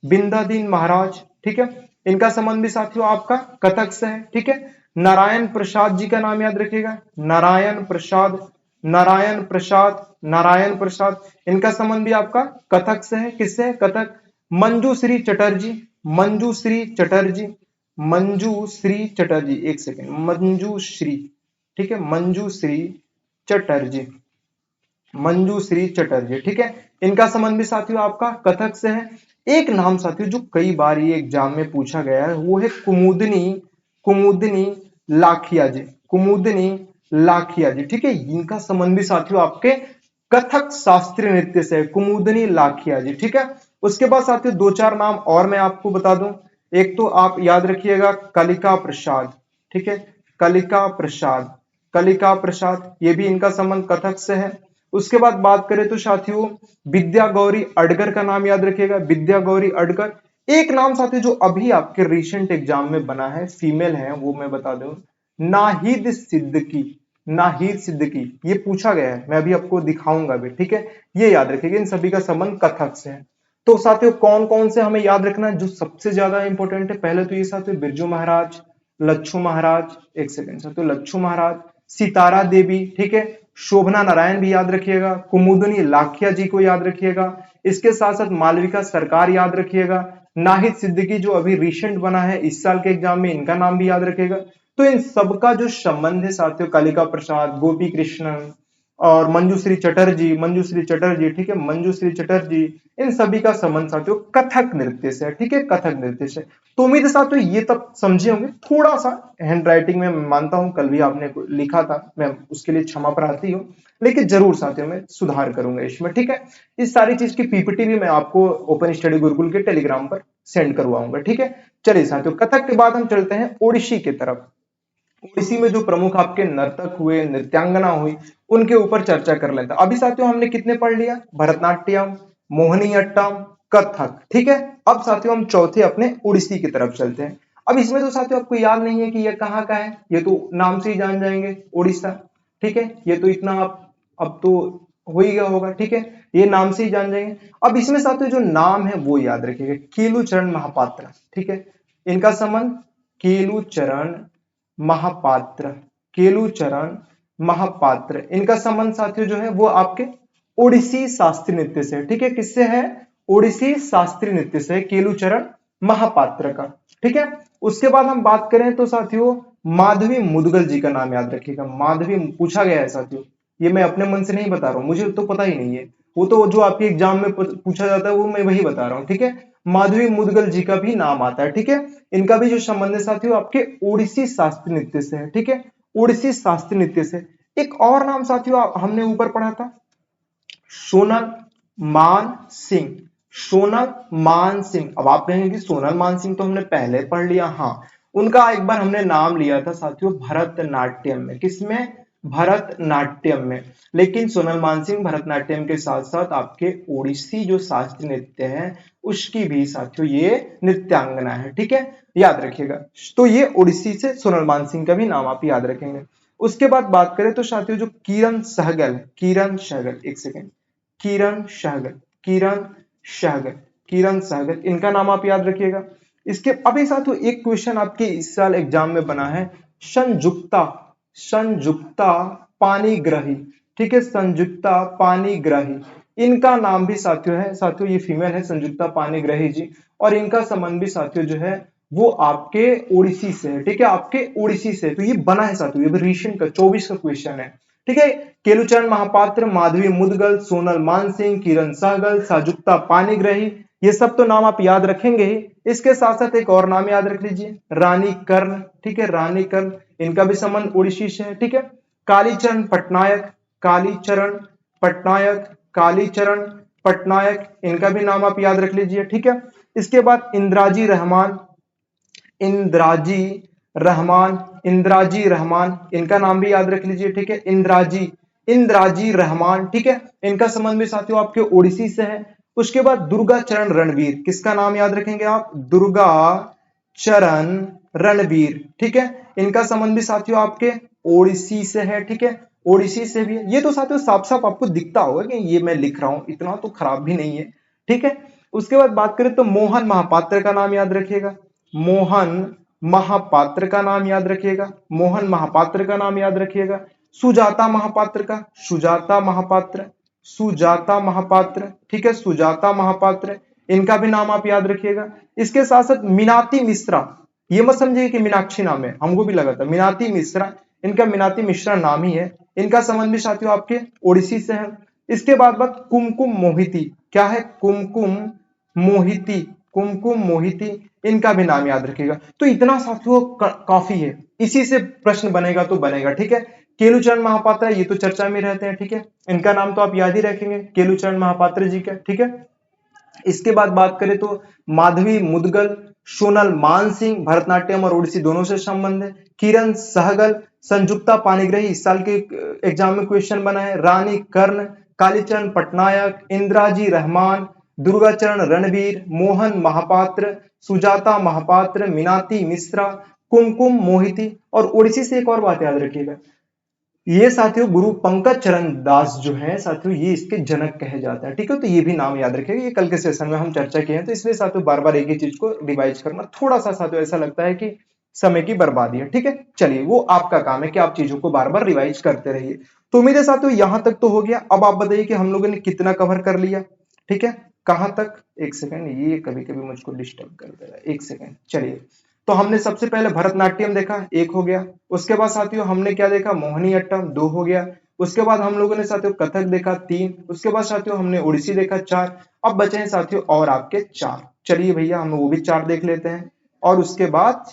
बिंदादीन महाराज, ठीक है। इनका संबंध भी साथियों आपका कथक से है, ठीक है। नारायण प्रसाद जी का नाम याद रखिएगा, नारायण प्रसाद, नारायण प्रसाद, नारायण प्रसाद, इनका संबंध भी आपका कथक से है। किससे है? कथक। मंजूश्री चटर्जी, मंजूश्री चटर्जी, मंजूश्री चटर्जी, एक सेकेंड, मंजूश्री, ठीक है, मंजूश्री चटर्जी, मंजूश्री चटर्जी, ठीक है। इनका संबंध भी साथियों आपका कथक से है। एक नाम साथियों जो कई बार ये एग्जाम में पूछा गया है वो है कुमुदनी, कुमुदनी लाखिया जी, कुमुदनी लाखिया जी, ठीक है। इनका संबंध भी साथियों आपके कथक शास्त्रीय नृत्य से है, कुमुदनी लाखिया जी, ठीक है। उसके बाद साथियों दो चार नाम और मैं आपको बता दूं। एक तो आप याद रखिएगा कलिका प्रसाद, ठीक है, कलिका प्रसाद, कलिका प्रसाद, ये भी इनका संबंध कथक से है। उसके बाद बात करें तो साथियों विद्या गौरी अडगर का नाम याद रखिएगा, विद्या गौरी अडगर। एक नाम साथियों जो अभी आपके रिसेंट एग्जाम में बना है, फीमेल है, वो मैं बता दूं, नाहिद सिद्दीकी, नाहिद सिद्दीकी, ये पूछा गया है, मैं अभी आपको दिखाऊंगा भी, ठीक है। ये याद रखिएगा, इन सभी का संबंध कथक से है। तो साथियों कौन कौन से हमें याद रखना है जो सबसे ज्यादा इंपॉर्टेंट है? पहले तो ये साथियों बिरजू महाराज, लच्छू महाराज, एक सेकेंड साथियों, लच्छू महाराज, सितारा देवी, ठीक है, शोभना नारायण भी याद रखिएगा, कुमुदनी लाखिया जी को याद रखिएगा, इसके साथ साथ मालविका सरकार याद रखिएगा, नाहिद सिद्दीकी जो अभी रिसेंट बना है इस साल के एग्जाम में, इनका नाम भी याद रखिएगा। तो इन सबका जो संबंध है साथियों कलिका प्रसाद, गोपी कृष्णन और मंजूश्री चटर्जी, मंजूश्री चटर्जी, ठीक है, मंजूश्री चटर्जी, इन सभी का संबंध साथियों कथक नृत्य से है, ठीक है, कथक नृत्य से। तो उम्मीद है साथियों ये तब समझे होंगे। थोड़ा सा हैंड राइटिंग में मानता हूं कल भी आपने लिखा था, मैं उसके लिए क्षमा प्रार्थी हूं, लेकिन जरूर साथियों में सुधार करूंगा इसमें, ठीक है। इस सारी चीज की पीपीटी भी मैं आपको ओपन स्टडी गुरुकुल के टेलीग्राम पर सेंड करवाऊंगा, ठीक है। चलिए साथियों कथक के बाद हम चलते हैं ओडिसी की तरफ। ओडिसी में जो प्रमुख आपके नर्तक हुए, नृत्यांगना हुई, उनके ऊपर चर्चा कर लेते हैं। अभी साथियों हमने कितने पढ़ लिया? भरतनाट्यम, मोहिनीअट्टम, कथक, ठीक है। अब साथियों हम चौथे अपने ओडिसी की तरफ चलते हैं। अब इसमें तो साथियों आपको याद नहीं है कि ये कहाँ का है, ये तो नाम से ही जान जाएंगे, उड़ीसा, ठीक है। ये तो इतना आप अब तो हो ही गया होगा, ठीक है, ये नाम से ही जान जाएंगे। अब इसमें साथियों जो नाम है वो याद रखिएगा, केलुचरण महापात्र, ठीक है, इनका संबंध केलुचरण महापात्र, केलुचरण महापात्र, इनका संबंध साथियों जो है वो आपके ओडिसी शास्त्रीय नृत्य से, ठीक है, किससे है? ओडिसी शास्त्रीय नृत्य से, केलुचरण महापात्र का, ठीक है। उसके बाद हम बात करें तो साथियों माधवी मुदगल जी का नाम याद रखिएगा, माधवी पूछा गया है साथियों, ये मैं अपने मन से नहीं बता रहा हूं, मुझे तो पता ही नहीं है, वो तो जो आपके एग्जाम में पूछा जाता है वो मैं वही बता रहा हूं, ठीक है। माधवी मुदगल जी का भी नाम आता है, ठीक है। इनका भी जो संबंध है साथियों आपके ओडिसी शास्त्रीय नृत्य से है, ठीक है, ओडिसी शास्त्रीय नृत्य से। एक और नाम साथियों हमने ऊपर पढ़ा था, सोनल मान सिंह, सोनल मान सिंह। अब आप कहेंगे सोनल मान सिंह तो हमने पहले पढ़ लिया, हाँ, उनका एक बार हमने नाम लिया था साथियों भरतनाट्यम में, किसमें? भरतनाट्यम में। लेकिन सोनल मानसिंह भरतनाट्यम के साथ साथ आपके ओडिसी जो शास्त्रीय नृत्य है उसकी भी साथियों ये नृत्यांगना है, ठीक है, याद रखिएगा। तो ये ओडिसी से सोनल मानसिंह का भी नाम आप याद रखेंगे। उसके बाद बात करें तो साथियों जो किरण सहगल, किरण सहगल, एक सेकेंड, किरण सहगल, किरण सहगल, किरण सहगल, इनका नाम आप याद रखिएगा। इसके अभी साथियों एक क्वेश्चन आपके इस साल एग्जाम में बना है, संयुक्ता, संयुक्ता पाणिग्राही, ठीक है, संयुक्ता पाणिग्राही, इनका नाम भी साथियों है, साथियों ये फीमेल है संयुक्ता पाणिग्राही जी, और इनका संबंध भी साथियों जो है वो आपके ओडिसी से है, ठीक है, आपके ओडिसी से। तो ये बना है साथियों, ये भी रिसेंट का 24 का क्वेश्चन है, ठीक है। केलुचरण महापात्र, माधवी मुदगल, सोनल मानसिंह, किरण सहगल, संयुक्ता पाणिग्राही, ये सब तो नाम आप याद रखेंगे ही। इसके साथ साथ एक और नाम याद रख लीजिए, रानी कर्ण, ठीक है, रानी कर्ण, इनका भी संबंध ओडिसी से है, ठीक है। कालीचरण पटनायक, कालीचरण पटनायक, कालीचरण पटनायक, इनका भी नाम आप याद रख लीजिए, ठीक है। इसके बाद इंद्राजी रहमान, इंद्राजी रहमान, इंद्राजी रहमान, इनका नाम भी याद रख लीजिए, ठीक है, इंद्राजी, इंद्राजी रहमान, ठीक है, इनका संबंध भी साथियों आपके ओडिसी से है। उसके बाद दुर्गा चरण रणवीर, किसका नाम याद रखेंगे आप? दुर्गा चरण रणवीर, ठीक है, इनका संबंध भी साथियों आपके ओडिसी से है, ठीक है, ओडिसी से भी है। ये तो साथियों साफ साफ आपको दिखता होगा कि ये मैं लिख रहा हूं, इतना तो खराब भी नहीं है, ठीक है। उसके बाद बात करें तो मोहन महापात्र का नाम याद रखिएगा, मोहन महापात्र का नाम याद रखिएगा, मोहन महापात्र का नाम याद रखिएगा। सुजाता महापात्र का, सुजाता महापात्र, सुजाता महापात्र, ठीक है, सुजाता महापात्र, इनका भी नाम आप याद रखिएगा। इसके साथ साथ मीनाती मिश्रा, ये मत समझिए कि मीनाक्षी नाम है, हमको भी लगा था, मीनाती मिश्रा, इनका मीनाती मिश्रा नाम ही है। इनका संबंध भी साथियों आपके ओडिसी से है। इसके बाद बात कुमकुम मोहिती, क्या है, कुमकुम मोहिती, कुमकुम मोहिती, इनका भी नाम याद रखिएगा। तो इतना साथियों काफी है, इसी से प्रश्न बनेगा तो बनेगा, ठीक है। केलुचरण महापात्र ये तो चर्चा में रहते हैं, ठीक है, इनका नाम तो आप याद ही रखेंगे, केलुचरण महापात्र जी का, ठीक है। इसके बाद बात करें तो माधवी मुदगल, सोनल मानसिंह, भरतनाट्यम और ओडिसी दोनों से संबंध है। किरण सहगल, संयुक्ता पाणिग्राही, इस साल के एग्जाम में क्वेश्चन बना है। रानी कर्ण, कालीचरण पटनायक, इंदिराजी रहमान, दुर्गाचरण रणवीर, मोहन महापात्र, सुजाता महापात्र, मीनाती मिश्रा, कुमकुम मोहिती। और ओडिसी से एक और बात याद रखिएगा, ये साथियों गुरु पंकज चरण दास जो है साथियों, ये इसके जनक कहे जाते हैं, ठीक है। तो ये भी नाम याद रखिएगा, ये कल के सेशन में हम चर्चा किए हैं, तो इसलिए साथियों बार बार एक ही चीज को रिवाइज करना थोड़ा सा साथियों ऐसा लगता है कि समय की बर्बादी है, ठीक है। चलिए वो आपका काम है कि आप चीजों को बार बार रिवाइज करते रहिए। तो उम्मीद है साथियों यहां तक तो हो गया। अब आप बताइए कि हम लोगों ने कितना कवर कर लिया, ठीक है, कहां तक। एक सेकंड, ये कभी कभी मुझको डिस्टर्ब कर दे रहा है, एक सेकंड। चलिए, तो हमने सबसे पहले भरतनाट्यम देखा, एक हो गया। उसके बाद साथियों हमने क्या देखा, मोहिनीअट्टम, दो हो गया। उसके बाद हम लोगों ने साथियों कथक देखा, तीन। उसके बाद साथियों हमने ओडिसी देखा, चार। अब बचे हैं साथियों और आपके चार। चलिए भैया हम वो भी चार देख लेते हैं, और उसके बाद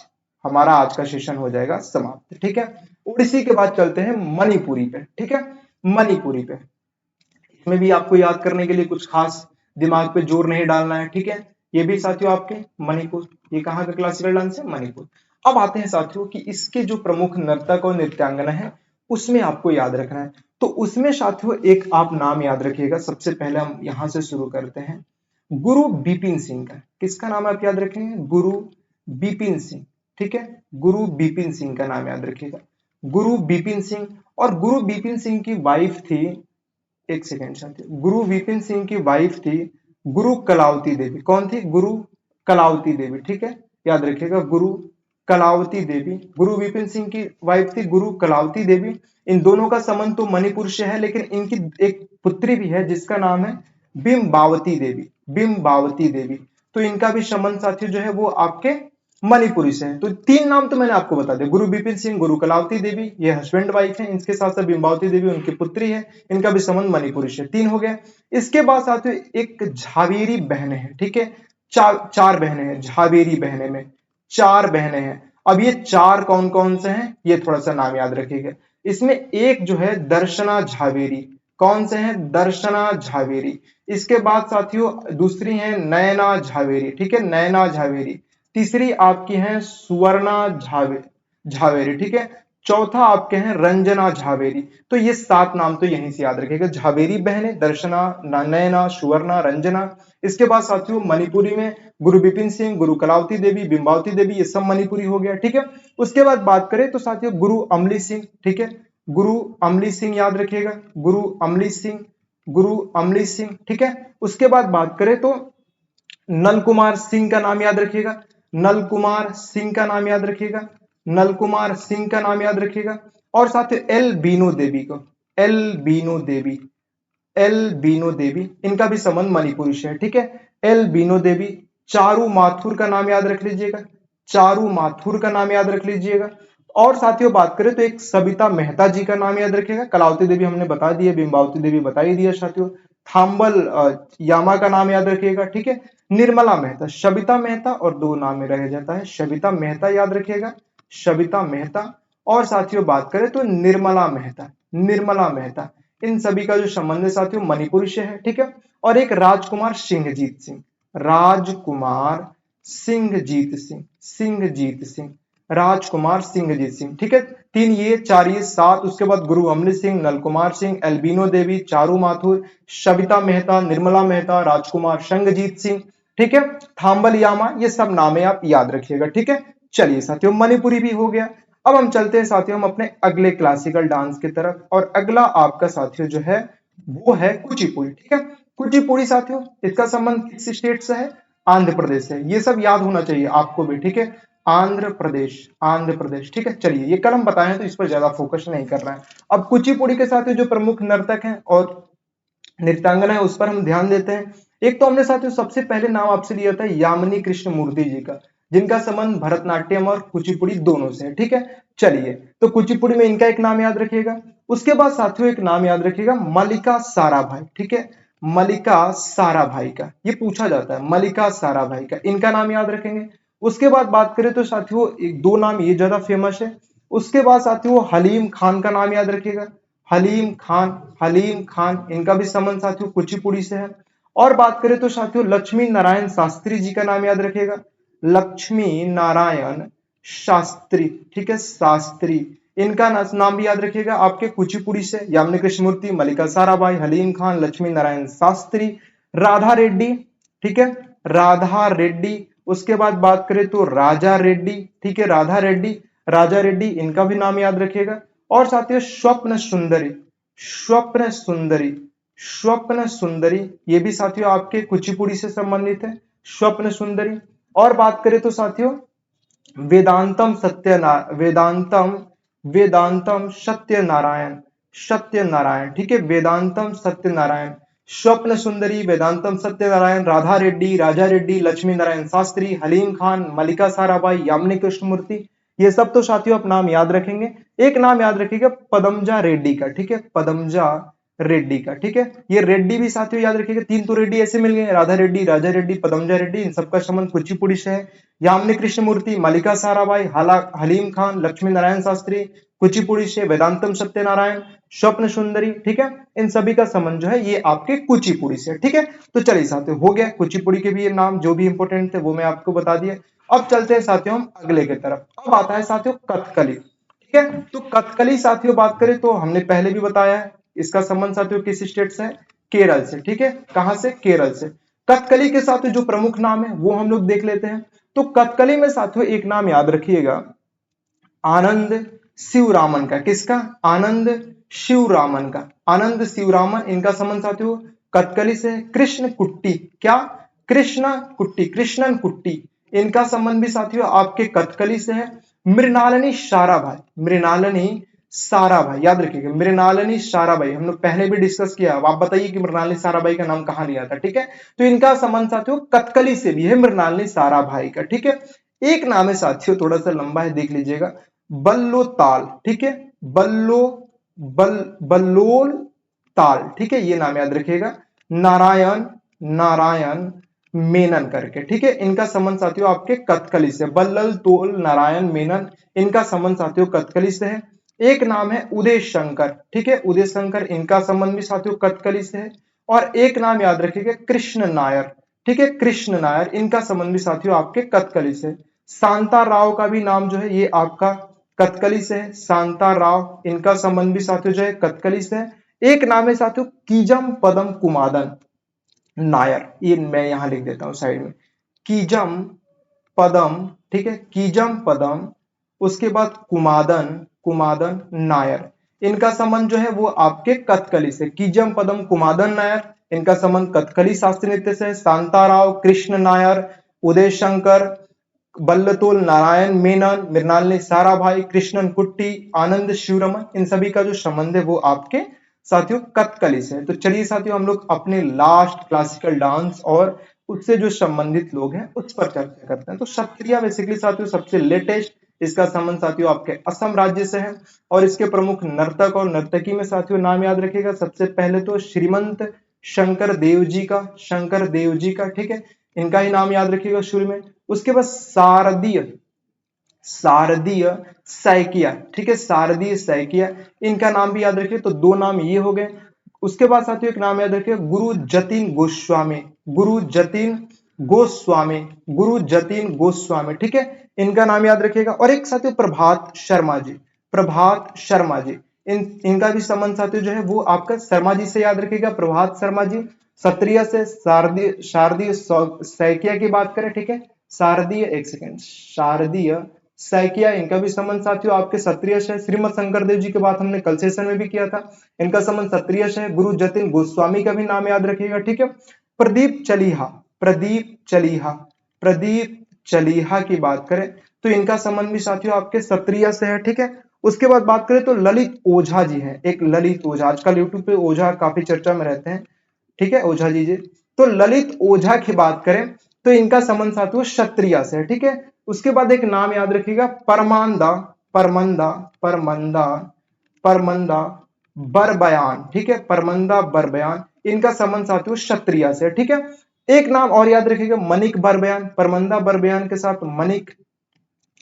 हमारा आज का सेशन हो जाएगा समाप्त, ठीक है। ओडिसी के बाद चलते हैं मणिपुरी पे, ठीक है, मणिपुरी पे। इसमें भी आपको याद करने के लिए कुछ खास दिमाग पे जोर नहीं डालना है, ठीक है। ये भी साथियों आपके मणिपुर, ये कहाँ का क्लासिकल डांस है, मणिपुर। अब आते हैं साथियों कि इसके जो प्रमुख नर्तक और नृत्यांगना है उसमें आपको याद रखना है। तो उसमें साथियों एक आप नाम याद रखिएगा, सबसे पहले हम यहां से शुरू करते हैं, गुरु बिपिन सिंह का। किसका नाम आप याद रखेंगे, गुरु बिपिन सिंह, ठीक है, गुरु बिपिन सिंह का नाम याद रखिएगा, गुरु बिपिन सिंह। और गुरु बिपिन सिंह की वाइफ थी, एक सेकेंड साथियों, गुरु विपिन सिंह की वाइफ थी गुरु कलावती देवी। कौन थी, गुरु कलावती देवी, ठीक है, याद रखिएगा, गुरु कलावती देवी। गुरु विपिन सिंह की वाइफ थी गुरु कलावती देवी। इन दोनों का संबंध तो मणिपुर से है, लेकिन इनकी एक पुत्री भी है जिसका नाम है बिम्बावती देवी, बिम्बावती देवी। तो इनका भी संबंध साथियों जो है वो आपके मणिपुरी से है। तो तीन नाम तो मैंने आपको बता दिया, गुरु बिपिन सिंह, गुरु कलावती देवी, ये हस्बैंड वाइफ है, इनके साथ साथ बिम्बावती देवी उनकी पुत्री है, इनका भी संबंध मणिपुरी से, तीन हो गया। इसके बाद साथियों एक झावेरी बहनें हैं, ठीक है, चार बहनें हैं, झावेरी बहनें में चार बहनें हैं। अब ये चार कौन कौन से हैं, ये थोड़ा सा नाम याद रखिएगा। इसमें एक जो है दर्शना झावेरी, कौन से हैं, दर्शना झावेरी। इसके बाद साथियों दूसरी है नयना झावेरी, ठीक है, नयना झावेरी। तीसरी आपकी है सुवर्णा झावेरी, ठीक है। चौथा आपके हैं रंजना झावेरी। तो ये सात नाम तो यहीं से याद रखेगा, झावेरी बहनें, दर्शना, नयना, सुवर्णा, रंजना। इसके बाद साथियों मणिपुरी में गुरु बिपिन सिंह, गुरु कलावती देवी, बिम्बावती देवी, ये सब मणिपुरी हो गया, ठीक है। उसके बाद बात करें तो साथियों गुरु अमली सिंह, ठीक है, गुरु अमली सिंह याद रखिएगा, गुरु अमली सिंह, गुरु अमली सिंह, ठीक है। उसके बाद बात करें तो नल कुमार सिंह का नाम याद रखिएगा, नल कुमार सिंह का नाम याद रखिएगा, नल कुमार सिंह का नाम याद रखिएगा। और साथ ही एल बीनो देवी को, एल बीनो देवी, एल बीनो देवी, इनका भी संबंध मणिपुरी से है, ठीक है, एल बीनो देवी। चारू माथुर का नाम याद रख लीजिएगा, चारू माथुर का नाम याद रख लीजिएगा। और साथियों बात करें तो एक सविता मेहता जी का नाम याद रखिएगा, कलावती देवी हमने बता दिया, बिम्बावती देवी बता ही दिया साथियों। थाम्बल यामा का नाम याद रखिएगा, ठीक है। निर्मला मेहता, सविता मेहता और दो नाम में रह जाता है, सविता मेहता याद रखिएगा, सविता मेहता। और साथियों बात करें तो निर्मला मेहता, निर्मला मेहता, इन सभी का जो संबंध है साथियों मणिपुरी से है, ठीक है। और एक राजकुमार सिंहजीत सिंह, राजकुमार सिंहजीत सिंह, सिंहजीत सिंह, राजकुमार सिंहजीत सिंह, ठीक है। तीन ये, चार ये, सात। उसके बाद गुरु अमृत सिंह, नलकुमार सिंह, एल्बिनो देवी, चारू माथुर, सविता मेहता, निर्मला मेहता, राजकुमार सिंहजीत सिंह, ठीक है। थाम्बल यामा, ये सब नामे आप याद रखिएगा, ठीक है। चलिए साथियों मणिपुरी भी हो गया। अब हम चलते हैं साथियों हम अपने अगले क्लासिकल डांस की तरफ, और अगला आपका साथियों जो है वो है कुचिपुड़ी, ठीक है। कुचिपुड़ी साथियों इसका संबंध किस स्टेट से है, आंध्र प्रदेश से। ये सब याद होना चाहिए आपको भी, ठीक है। आंध्र प्रदेश, आंध्र प्रदेश। ठीक है, चलिए ये कल हम बताए हैं तो इस पर ज्यादा फोकस नहीं कर रहे हैं। अब कुचिपुड़ी के साथ जो प्रमुख नर्तक हैं और नृत्यांगना है उस पर हम ध्यान देते हैं। एक तो हमने साथियों सबसे पहले नाम आपसे लिया था यामिनी कृष्ण मूर्ति जी का, जिनका संबंध भरतनाट्यम और कुचिपुड़ी दोनों से है। ठीक है, चलिए तो कुचिपुड़ी में इनका एक नाम याद रखिएगा। उसके बाद साथियों एक नाम याद रखिएगा मल्लिका साराभाई। ठीक है, मल्लिका साराभाई का ये पूछा जाता है, मल्लिका साराभाई का इनका नाम याद रखेंगे। उसके बाद बात करें तो साथियों एक दो नाम ये ज्यादा फेमस है। उसके बाद साथियों हलीम खान का नाम याद रखिएगा, हलीम खान, हलीम खान इनका भी संबंध साथियों कुचिपुड़ी से है। और बात करें तो साथियों लक्ष्मी नारायण शास्त्री जी का नाम याद रखिएगा, लक्ष्मी नारायण शास्त्री। ठीक है, शास्त्री इनका नाम भी याद रखिएगा आपके कुचिपुड़ी से। यामिनी कृष्णमूर्ति, मल्लिका साराभाई, हलीम खान, लक्ष्मी नारायण शास्त्री, राधा रेड्डी। ठीक है, राधा रेड्डी। उसके बाद बात करें तो राजा रेड्डी। ठीक है, राधा रेड्डी, राजा रेड्डी इनका भी नाम याद रखिएगा। और साथियों स्वप्न सुंदरी, स्वप्न सुंदरी, स्वप्न सुंदरी ये भी साथियों आपके कुचिपुड़ी से संबंधित है, स्वप्न सुंदरी। और बात करें तो साथियों वेदांतम वेदांतम, वेदांतम सत्यनारायण, सत्यनारायण। ठीक है, वेदांतम सत्यनारायण, स्वप्न सुंदरी, वेदांतम सत्यनारायण, राधा रेड्डी, राजा रेड्डी, लक्ष्मी नारायण शास्त्री, हलीम खान, मल्लिका साराभाई, यामिनी कृष्णमूर्ति, ये सब तो साथियों आप नाम याद रखेंगे। एक नाम याद रखिएगा पदमजा रेड्डी का। ठीक है, पदमजा रेड्डी का। ठीक है, ये रेड्डी भी साथियों याद रखिएगा, तीन तो रेड्डी ऐसे मिल गए, राधा रेड्डी, राजा रेड्डी, पदमजा रेड्डी, इन सबका संबंध कुचिपुड़ी से है। यामिनी कृष्णमूर्ति, मल्लिका साराभाई, हलीम खान, लक्ष्मी नारायण शास्त्री कुचिपुड़ी से, वेदांतम सत्यनारायण, स्वप्न सुंदरी। ठीक है, इन सभी का संबंध जो है ये आपके कुचिपुड़ी से। ठीक है, तो चलिए साथियों हो गया कुचिपुड़ी के भी ये नाम जो भी इंपोर्टेंट थे वो मैं आपको बता दिया। अब चलते हैं साथियों हम अगले की तरफ। अब आता है साथियों कथकली। ठीक है, तो कथकली साथियों बात करें तो हमने पहले भी बताया है, इसका संबंध साथियों किस स्टेट से है, केरल से। ठीक है, कहां से, केरल से। कथकली के साथ जो प्रमुख नाम है वो हम लोग देख लेते हैं। तो कथकली में साथियों एक नाम याद रखिएगा आनंद शिवरामन का। किसका, आनंद शिवरामन का, आनंद शिवरामन इनका संबंध साथियों कथकली से। कृष्ण कुट्टी, क्या, कृष्ण कुट्टी, कृष्णन कुट्टी इनका संबंध भी साथियों आपके कथकली से है। मृणालिनी साराभाई, मृणालिनी साराभाई याद रखिएगा, मृणालिनी साराभाई हम लोग पहले भी डिस्कस किया। आप बताइए कि मृणालिनी साराभाई का नाम कहां लिया था। ठीक है, तो इनका संबंध साथियों कथकली से भी है, मृणालिनी साराभाई का। ठीक है, एक नाम है साथियों थोड़ा सा लंबा है, देख लीजिएगा, बल्लो ताल। ठीक है, बल्लो बल्लोल ताल। ठीक है, ये नाम याद रखिएगा, नारायण, नारायण मेनन करके। ठीक है, इनका संबंध साथियों आपके कथकली से, बल्लल तोल नारायण मेनन इनका संबंध साथियों कथकली से है। एक नाम है उदय शंकर। ठीक है, उदय शंकर इनका संबंध भी साथियों कथकली से है। और एक नाम याद रखिएगा कृष्ण नायर। ठीक है, कृष्ण नायर इनका संबंध भी साथियों आपके कथकली से। शांता राव का भी नाम जो है ये आपका कथकली से है, शांता राव इनका संबंध भी साथियों जो है कथकली से है। एक नाम है साथियों कीजम पदम कुमादन नायर, ये मैं यहां लिख देता हूं साइड में, कीजम पदम। ठीक है, कीजम पदम, उसके बाद कुमादन, कुमादन नायर इनका संबंध जो है वो आपके कथकली से। कीजम पदम कुमादन नायर इनका संबंध कथकली शास्त्रीय नृत्य से। शांताराव, कृष्ण नायर, उदय शंकर, बल्लतोल नारायण मेनन, मृणालिनी साराभाई, कृष्णन कुट्टी, आनंद शिवरमन इन सभी का जो संबंध है वो आपके साथियों कथकली से है। तो चलिए साथियों हम लोग अपने लास्ट क्लासिकल डांस और उससे जो संबंधित लोग हैं उस पर चर्चा करते हैं। तो सत्रिया बेसिकली साथियों सबसे लेटेस्ट, इसका संबंध साथियों आपके असम राज्य से है। और इसके प्रमुख नर्तक और नर्तकी में साथियों नाम याद रखिएगा, सबसे पहले तो श्रीमंत शंकर देव जी का, शंकर देव जी का। ठीक है, इनका ही नाम याद रखिएगा शुरू में। उसके बाद शारदीय, शारदीय सैकिया। ठीक है, शारदीय सैकिया इनका नाम भी याद रखिए। तो दो नाम ये हो गए। उसके बाद साथियों एक नाम याद रखिए गुरु जतिन गोस्वामी, गुरु जतिन गोस्वामी, गुरु जतिन गोस्वामी। ठीक है, इनका नाम याद रखिएगा। और एक साथियों प्रभात शर्मा जी, प्रभात शर्मा जी इनका भी संबंध साथियों जो है वो आपका शर्मा जी से याद रखिएगा, प्रभात शर्मा जी। क्षत्रिय से शारदीय, शारदीय सैकिया की बात करें। ठीक है, शारदीय, एक सेकेंड, शारदीय सैकिया इनका भी संबंध साथियों आपके क्षत्रिय से। श्रीमद शंकर देव जी की बात हमने कल सेशन में भी किया था, इनका संबंध क्षत्रिय से। गुरु जतिन गोस्वामी का भी नाम याद रखिएगा। ठीक है, प्रदीप चलीहा, प्रदीप चलीहा, प्रदीप चलीहा की बात करें तो इनका संबंध भी साथियों आपके क्षत्रिय से है। ठीक है, उसके बाद बात करें तो ललित ओझा जी हैं, एक ललित ओझा, आजकल यूट्यूब पे ओझा काफी चर्चा में रहते हैं। ठीक है, ओझा जी जी, तो ललित ओझा की बात करें तो इनका संबंध साथियों क्षत्रिय से है। ठीक है, उसके बाद एक नाम याद रखिएगा, परमांदा, परमंदा, परमंदा, परमंदा बरबयान। ठीक है, परमंदा बरबयान, इनका संबंध साथियों क्षत्रिय से। ठीक है, एक नाम और याद रखिएगा, मनिक बरबयान, परमंदा बरबयान के साथ मनिक,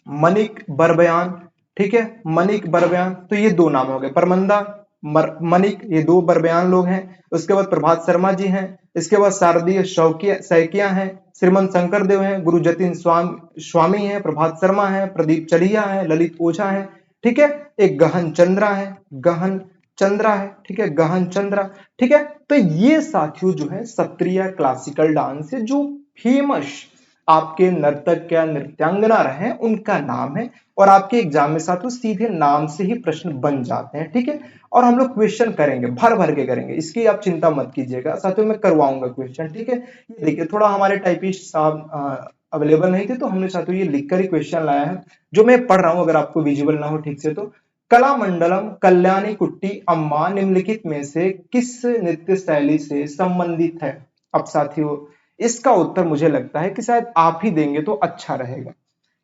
मनिक बरबयान। ठीक है, मनिक बरबयान, तो ये दो नाम हो गए, परमंदा मनिक, ये दो बरबयान लोग हैं। उसके बाद प्रभात शर्मा जी हैं, इसके बाद शारदीय शौकिया सैकिया हैं, श्रीमंत शंकर देव हैं, गुरु जतिन स्वामी हैं, प्रभात शर्मा है, प्रदीप चलिया है, ललित ओझा है। ठीक है, एक गहन चंद्रा है, गहन चंद्रा है। ठीक है, गहन चंद्रा। ठीक है, तो ये साथियों जो है क्षत्रिय क्लासिकल डांस है, जो फेमस आपके नर्तक या नृत्यांगना रहे उनका नाम है, और आपके एग्जाम में साथियों सीधे नाम से ही प्रश्न बन जाते हैं। ठीक है, और हम लोग क्वेश्चन करेंगे, भर भर के करेंगे, इसकी आप चिंता मत कीजिएगा साथियों, मैं करवाऊंगा क्वेश्चन। ठीक है, ये देखिए थोड़ा हमारे टाइपिस्ट साहब अवेलेबल नहीं थे, तो हमने साथियों ये लिखकर ही क्वेश्चन लाया है, जो मैं पढ़ रहा हूं, अगर आपको विजुअल ना हो ठीक से तो। कलामंडलम कल्याणी कुट्टी अम्मा निम्नलिखित में से किस नृत्य शैली से संबंधित है? अब साथियों इसका उत्तर मुझे लगता है कि शायद आप ही देंगे तो अच्छा रहेगा,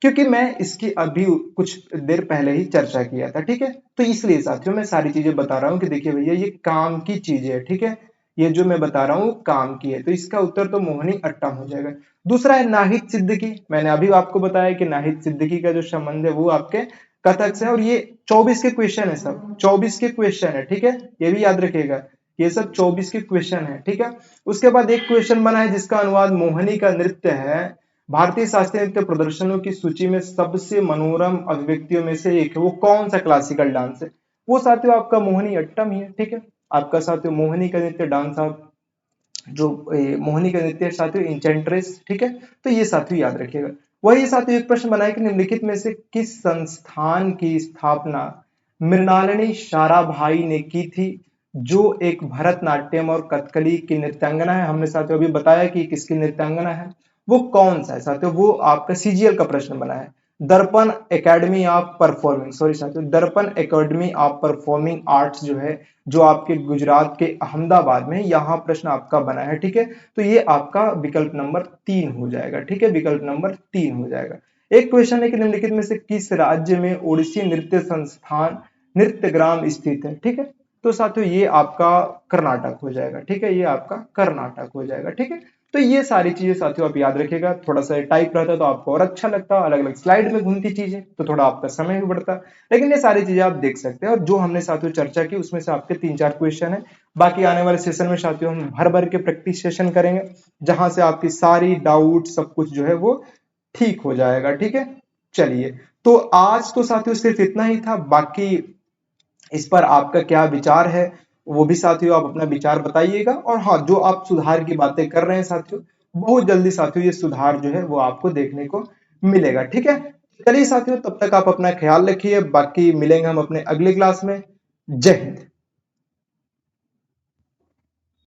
क्योंकि मैं इसकी अभी कुछ देर पहले ही चर्चा किया था। ठीक है, तो इसलिए साथियों मैं सारी चीजें बता रहा हूं कि देखिए भैया ये काम की चीजें है। ठीक है, ये जो मैं बता रहा हूं काम की है, तो इसका उत्तर तो मोहिनी अट्टम हो जाएगा। दूसरा है नाहिद सिद्दीकी, मैंने अभी आपको बताया कि नाहिद सिद्दीकी का जो संबंध है वो आपके कथक से है, और ये 24 के क्वेश्चन है, सब 24 के क्वेश्चन है। ठीक है, ये भी याद रखिएगा, ये सब 24 के क्वेश्चन है। ठीक है, उसके बाद एक क्वेश्चन बना है जिसका अनुवाद मोहिनी का नृत्य है, भारतीय शास्त्रीय नृत्य प्रदर्शनों की सूची में सबसे मनोरम अभिव्यक्तियों में से एक है, वो कौन सा क्लासिकल डांस है? वो साथियों आपका मोहिनी अट्टम ही है। ठीक है, आपका साथियों मोहिनी का नृत्य डांस, आप जो मोहिनी का नृत्य साथियों इंचेंट्रेस। ठीक है, तो ये साथियों याद रखिएगा। वही साथियों एक प्रश्न बनाया कि निम्नलिखित में से किस संस्थान की स्थापना मृणालिनी साराभाई ने की थी, जो एक भरतनाट्यम और कथकली की नृत्यांगना है? हमने साथियों अभी बताया कि किसकी नृत्यांगना है, वो कौन सा है साथियों, वो आपका सीजीएल का प्रश्न बना है। दर्पण एकेडमी ऑफ परफॉर्मिंग, सॉरी साथियों, दर्पण एकेडमी ऑफ परफॉर्मिंग आर्ट्स जो है, जो आपके गुजरात के अहमदाबाद में, यहाँ प्रश्न आपका बना है। ठीक है, तो ये आपका विकल्प नंबर 3 हो जाएगा। ठीक है, विकल्प नंबर 3 हो जाएगा। एक क्वेश्चन है कि निम्नलिखित में से किस राज्य में ओडिसी नृत्य संस्थान नृत्यग्राम स्थित है? ठीक है, तो साथियों ये आपका कर्नाटक हो जाएगा। ठीक है, ये आपका कर्नाटक हो जाएगा। ठीक है, तो ये सारी चीजें साथियों आप याद रखिएगा, थोड़ा सा टाइप रहता तो आपको और अच्छा लगता, अलग अलग स्लाइड में घूमती चीजें तो थोड़ा आपका समय भी बढ़ता, लेकिन ये सारी चीजें आप देख सकते हैं। और जो हमने साथियों चर्चा की उसमें से आपके 3-4 क्वेश्चन है, बाकी आने वाले सेशन में साथियों हम भर भर के प्रैक्टिस सेशन करेंगे, जहां से आपकी सारी डाउट सब कुछ जो है वो ठीक हो जाएगा। ठीक है, चलिए, तो आज तो साथियों सिर्फ इतना ही था, बाकी इस पर आपका क्या विचार है वो भी साथियों आप अपना विचार बताइएगा। और हाँ, जो आप सुधार की बातें कर रहे हैं साथियों, बहुत जल्दी साथियों ये सुधार जो है वो आपको देखने को मिलेगा। ठीक है, चलिए साथियों, तब तक आप अपना ख्याल रखिए, बाकी मिलेंगे हम अपने अगले क्लास में। जय हिंद।